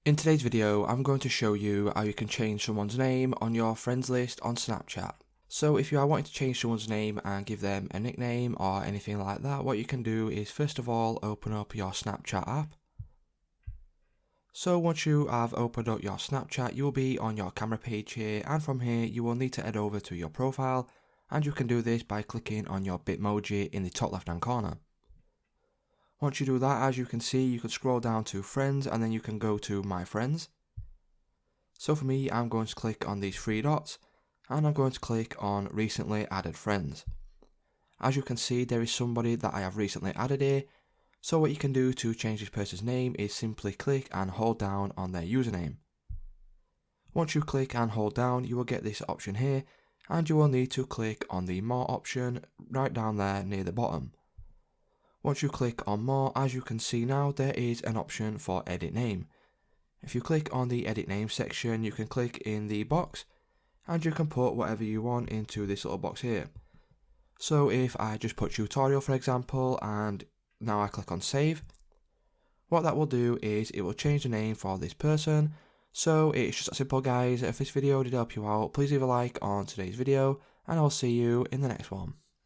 In today's video, I'm going to show you how you can change someone's name on your friends list on Snapchat. So if you are wanting to change someone's name and give them a nickname or anything like that, what you can do is first of all open up your Snapchat app. So once you have opened up your Snapchat, you will be on your camera page here, and from here you will need to head over to your profile, and you can do this by clicking on your Bitmoji in the top left hand corner. Once you do that, as you can see, you can scroll down to friends and then you can go to my friends. So for me, I'm going to click on these three dots and I'm going to click on recently added friends. As you can see, there is somebody that I have recently added here. So what you can do to change this person's name is simply click and hold down on their username. Once you click and hold down, you will get this option here, and you will need to click on the more option right down there near the bottom. Once you click on more, as you can see now, there is an option for edit name. If you click on the edit name section, you can click in the box and you can put whatever you want into this little box here. So if I just put tutorial for example, and now I click on save, what that will do is it will change the name for this person. So it's just that simple, guys. If this video did help you out, please leave a like on today's video and I'll see you in the next one.